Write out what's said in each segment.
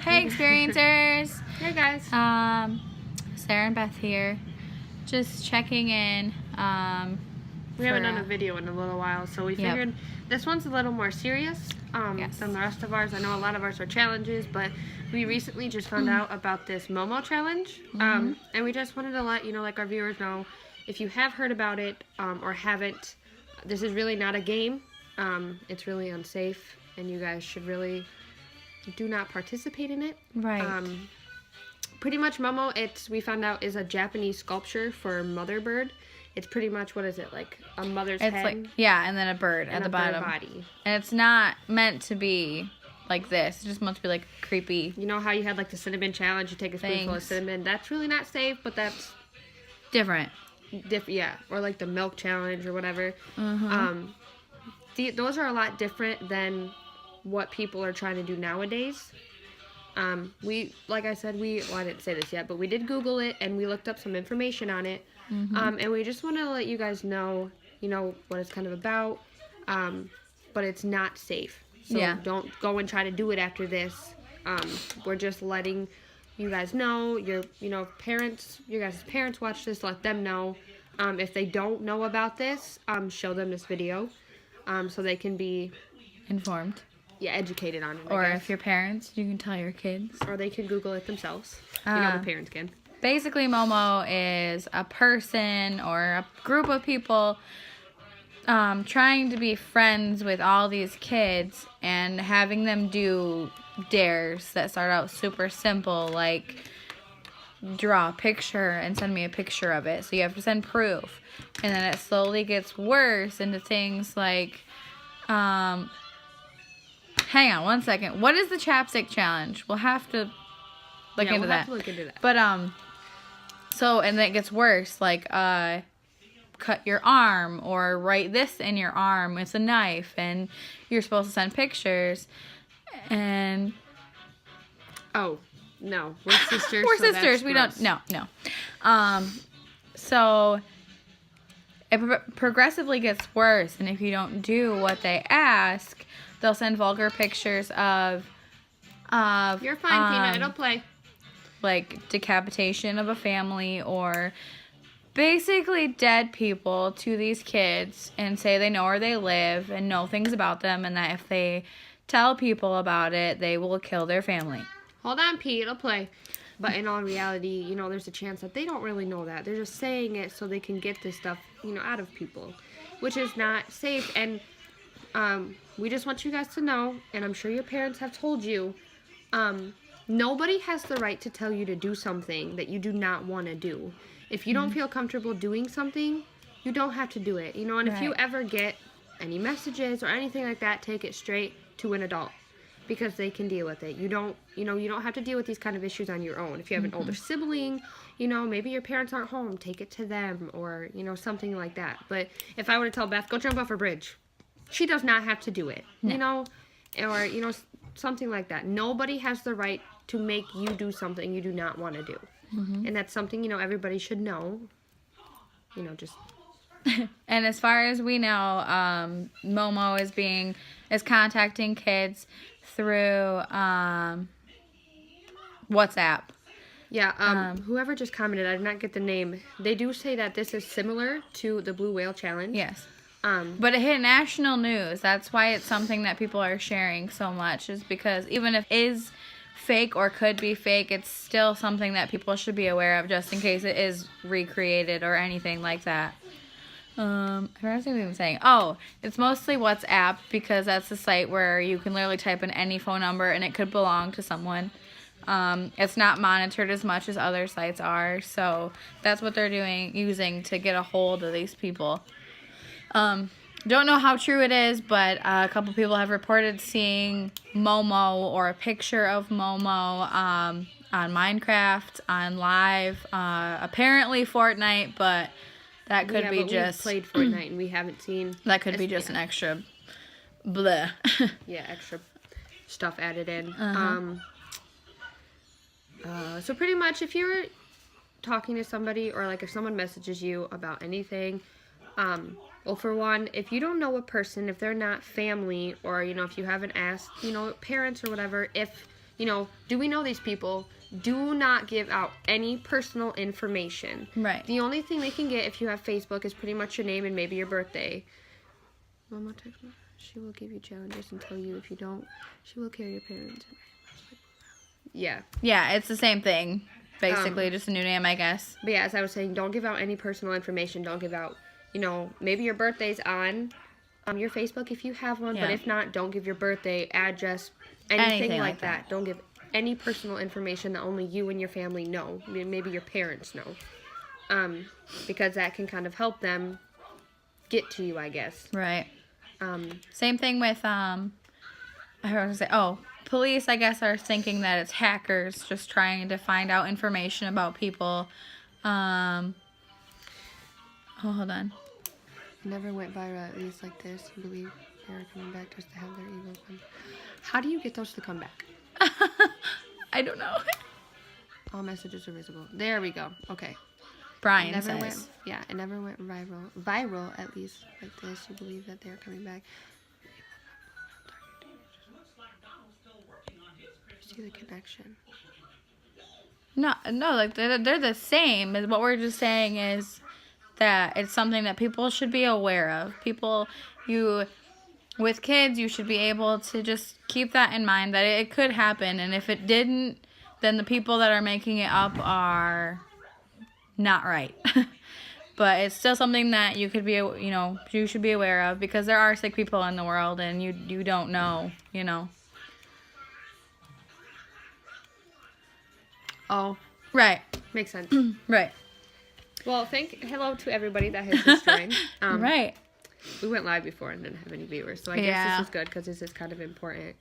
Hey, experiencers. Hey guys. Sarah and Beth here. Just checking in. We haven't done a video in a little while, so we figured this one's a little more serious than the rest of ours. I know a lot of ours are challenges, but we recently just found out about this MoMo challenge, and we just wanted to let like our viewers know, if you have heard about it or haven't, this is really not a game. It's really unsafe, and you guys should really do not participate in it. Right. Pretty much MoMo, we found out, is a Japanese sculpture for mother bird. It's pretty much, what is it, like a mother's head? Like, yeah, and then a bird at the bottom. Body. And it's not meant to be like this. It's just meant to be like creepy. You know how you had like the cinnamon challenge? You take a spoonful of cinnamon. That's really not safe, but that's different. Yeah, or like the milk challenge or whatever. Those are a lot different than what people are trying to do nowadays. Like I said, I didn't say this yet, but we did Google it and we looked up some information on it. And we just want to let you guys know, what it's kind of about. But it's not safe. So don't go and try to do it after this. We're just letting you guys know, your guys' parents watch this, let them know. If they don't know about this, show them this video, so they can be informed. Yeah, educated on it. Or if you're parents, you can tell your kids. Or they can Google it themselves. The parents can. Basically, MoMo is a person or a group of people trying to be friends with all these kids and having them do dares that start out super simple, like draw a picture and send me a picture of it. So you have to send proof. And then it slowly gets worse into things like... hang on one second. What is the chapstick challenge? We'll have to look into that. But so, and then it gets worse, like cut your arm or write this in your arm with a knife, and you're supposed to send pictures. And no, we're sisters. We're sisters. We don't. No. So it progressively gets worse, and if you don't do what they ask, they'll send vulgar pictures of you're fine, Peanut. It'll play. Like decapitation of a family or basically dead people to these kids, and say they know where they live and know things about them, and that if they tell people about it, they will kill their family. Hold on, Pete. It'll play. But in all reality, there's a chance that they don't really know that. They're just saying it so they can get this stuff, out of people, which is not safe. And we just want you guys to know, and I'm sure your parents have told you, nobody has the right to tell you to do something that you do not want to do. If you don't feel comfortable doing something, you don't have to do it. And if you ever get any messages or anything like that, take it straight to an adult, because they can deal with it. You don't have to deal with these kind of issues on your own. If you have an older sibling, maybe your parents aren't home, take it to them, or, something like that. But if I were to tell Beth, go jump off a bridge, she does not have to do it, or, something like that. Nobody has the right to make you do something you do not want to do. And that's something, everybody should know, just... And as far as we know, MoMo is contacting kids through WhatsApp. Yeah, whoever just commented, I did not get the name. They do say that this is similar to the Blue Whale Challenge. Yes. But it hit national news. That's why it's something that people are sharing so much, is because even if it is fake or could be fake, it's still something that people should be aware of, just in case it is recreated or anything like that. I forgot what I was saying. Oh, it's mostly WhatsApp, because that's the site where you can literally type in any phone number and it could belong to someone. It's not monitored as much as other sites are, so that's what they're using to get a hold of these people. Don't know how true it is, but a couple people have reported seeing MoMo or a picture of MoMo on Minecraft, on Live, apparently Fortnite, but that could be just... we've played Fortnite and we haven't seen... That could be just an extra bleh. Yeah, extra stuff added in. So pretty much, if you're talking to somebody, or like if someone messages you about anything, well, for one, if you don't know a person, if they're not family, or, if you haven't asked, parents or whatever, if do we know these people? Do not give out any personal information. Right. The only thing they can get if you have Facebook is pretty much your name and maybe your birthday. Mama text me. She will give you challenges and tell you if you don't, she will kill your parents. Yeah. Yeah, it's the same thing. Basically, just a new name, I guess. But yeah, as I was saying, don't give out any personal information. Don't give out, maybe your birthday's on your Facebook if you have one. Yeah. But if not, don't give your birthday, address, anything like that. Don't give any personal information that only you and your family know. Maybe your parents know. Because that can kind of help them get to you, I guess. Right. Same thing with, I was going to say, police, I guess, are thinking that it's hackers just trying to find out information about people. Hold on. Never went viral, at least like this. You believe they're coming back just to have their ego come. How do you get those to come back? I don't know. All messages are visible. There we go. Okay. Brian says. It never went viral. Viral, at least like this. You believe that they're coming back. See the connection. No, like they're the same. What we're just saying is that it's something that people should be aware of. With kids, you should be able to just keep that in mind that it could happen, and if it didn't, then the people that are making it up are not right. But it's still something that you could be, you should be aware of, because there are sick people in the world, and you don't know, Oh, Right. makes sense. Right. Well, hello to everybody that has just joined. Right. We went live before and didn't have any viewers, so I guess this is good because this is kind of important.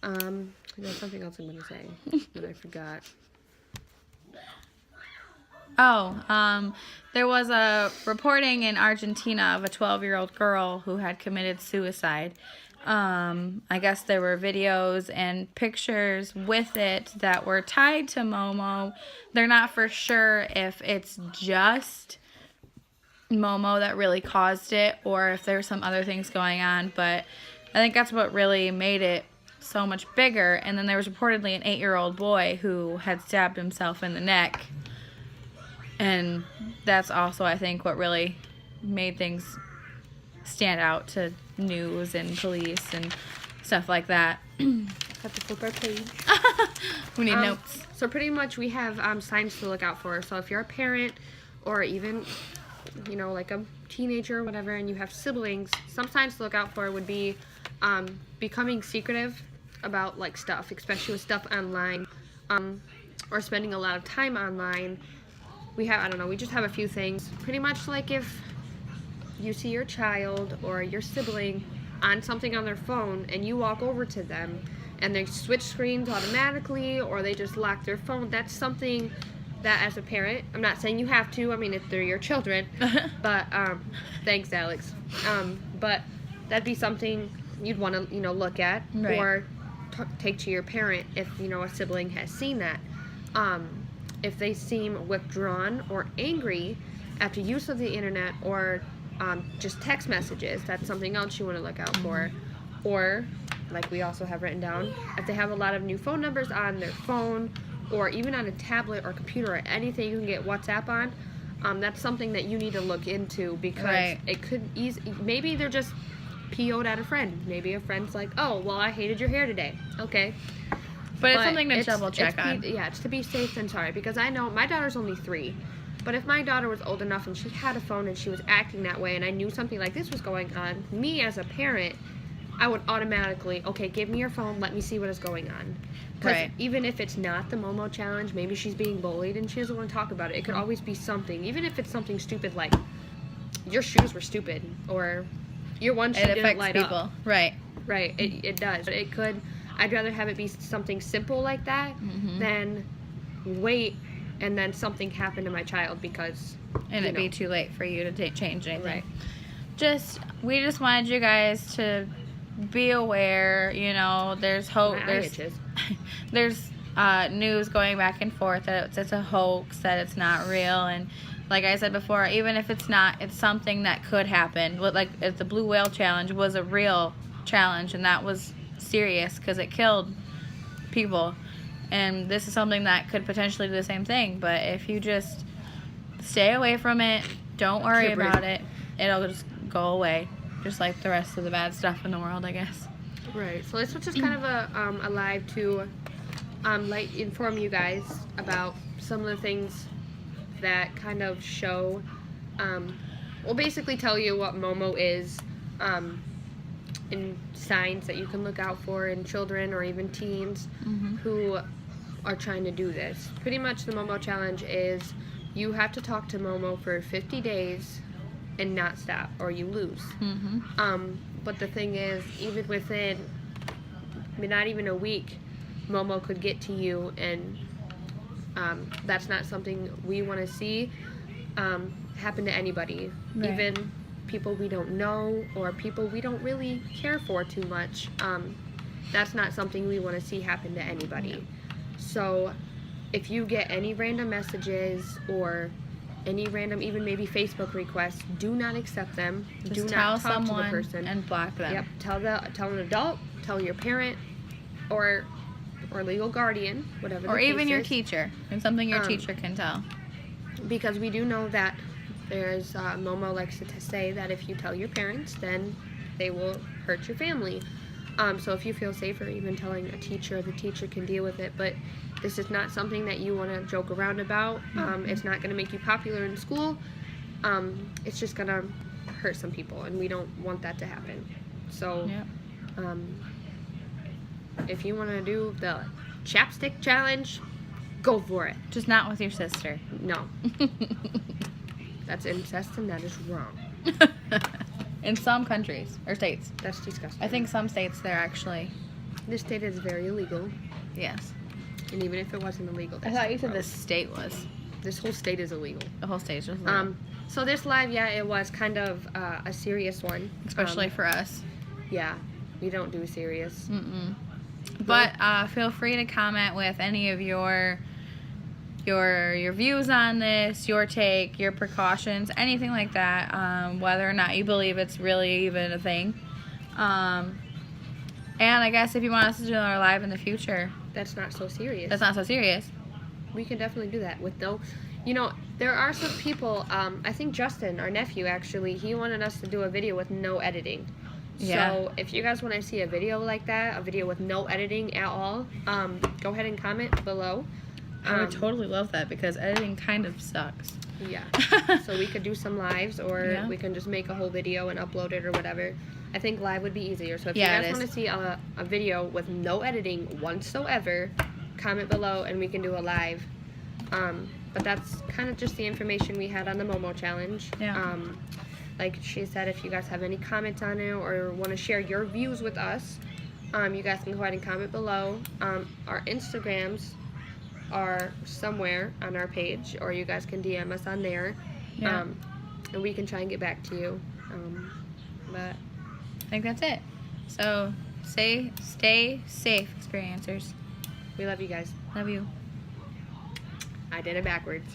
There's something else I'm going to say that I forgot. There was a reporting in Argentina of a 12-year-old girl who had committed suicide. I guess there were videos and pictures with it that were tied to MoMo. They're not for sure if it's just MoMo that really caused it or if there's some other things going on, but I think that's what really made it so much bigger. And then there was reportedly an 8-year-old boy who had stabbed himself in the neck, and that's also, I think, what really made things stand out to news and police and stuff like that. Have to flip our page. We need notes. So pretty much we have signs to look out for. So if you're a parent or even, like a teenager or whatever, and you have siblings, some signs to look out for would be becoming secretive about like stuff, especially with stuff online, or spending a lot of time online. We just have a few things. Pretty much like if you see your child or your sibling on something on their phone and you walk over to them and they switch screens automatically or they just lock their phone, that's something that as a parent, I'm not saying you have to, if they're your children, but thanks Alex, but that'd be something you'd want to look at, right, or take to your parent if a sibling has seen that. If they seem withdrawn or angry after use of the internet or just text messages, that's something else you want to look out for. Or, like we also have written down, if they have a lot of new phone numbers on their phone or even on a tablet or computer or anything you can get WhatsApp on, that's something that you need to look into, because it could maybe they're just PO'd at a friend. Maybe a friend's like, oh, well, I hated your hair today. Okay. But it's something to double check on. It's to be safe than sorry, because I know my daughter's only 3. But if my daughter was old enough and she had a phone and she was acting that way and I knew something like this was going on, me as a parent, I would automatically, okay, give me your phone, let me see what is going on. Because even if it's not the MoMo challenge, maybe she's being bullied and she doesn't want to talk about it. It could always be something, even if it's something stupid like your shoes were stupid or your one shoe didn't light up. Right, it does. But it could, I'd rather have it be something simple like that than wait and then something happened to my child because... And it'd be too late for you to change anything. Right. We just wanted you guys to be aware, there's hope. There's news going back and forth that it's a hoax, that it's not real. And like I said before, even if it's not, it's something that could happen. Like if the Blue Whale Challenge was a real challenge and that was serious because it killed people. And this is something that could potentially do the same thing. But if you just stay away from it, don't worry about it, it'll just go away. Just like the rest of the bad stuff in the world, I guess. Right. So this was just kind of a live to inform you guys about some of the things that kind of show, will basically tell you what MoMo is, and signs that you can look out for in children or even teens who are trying to do this. Pretty much the MoMo challenge is you have to talk to MoMo for 50 days and not stop, or you lose. But the thing is, even within not even a week, MoMo could get to you, and that's not something we want to see happen to anybody. Right. Even people we don't know or people we don't really care for too much. That's not something we want to see happen to anybody. No. So if you get any random messages or any random, even maybe Facebook requests, do not accept them. Just do tell not talk someone to the person and block them. Yep. Tell an adult, tell your parent, or legal guardian, whatever. Or the even case your is. teacher. And something your teacher can tell. Because we do know that there's MoMo likes to say that if you tell your parents, then they will hurt your family. So if you feel safer even telling a teacher, the teacher can deal with it. But this is not something that you want to joke around about. It's not going to make you popular in school. It's just going to hurt some people, and we don't want that to happen. So if you want to do the chapstick challenge, go for it. Just not with your sister. No. That's incest, and that is wrong. In some countries or states. That's disgusting. I think some states they're actually. This state is very illegal, Yes. and even if it wasn't illegal, I that's thought you said gross. this state was. This whole state is illegal. The whole state is just legal. So this live, it was kind of a serious one. Especially for us. Yeah, we don't do serious. But feel free to comment with any of your views on this, your take, your precautions, anything like that, whether or not you believe it's really even a thing. And I guess if you want us to do another live in the future, That's not so serious. that's not so serious. We can definitely do that with no. There are some people. I think Justin, our nephew, actually, he wanted us to do a video with no editing. Yeah. So if you guys want to see a video like that, a video with no editing at all, go ahead and comment below. I would totally love that because editing kind of sucks. Yeah. So we could do some lives, or we can just make a whole video and upload it or whatever. I think live would be easier. So if you guys want to see a video with no editing whatsoever, comment below and we can do a live. But that's kind of just the information we had on the MoMo challenge. Yeah. Like she said, if you guys have any comments on it or want to share your views with us, you guys can go ahead and comment below. Our Instagrams are somewhere on our page, or you guys can DM us on there. Yeah. And we can try and get back to you. But I think that's it. So stay safe, experiencers. we love you guys. Love you. I did it backwards.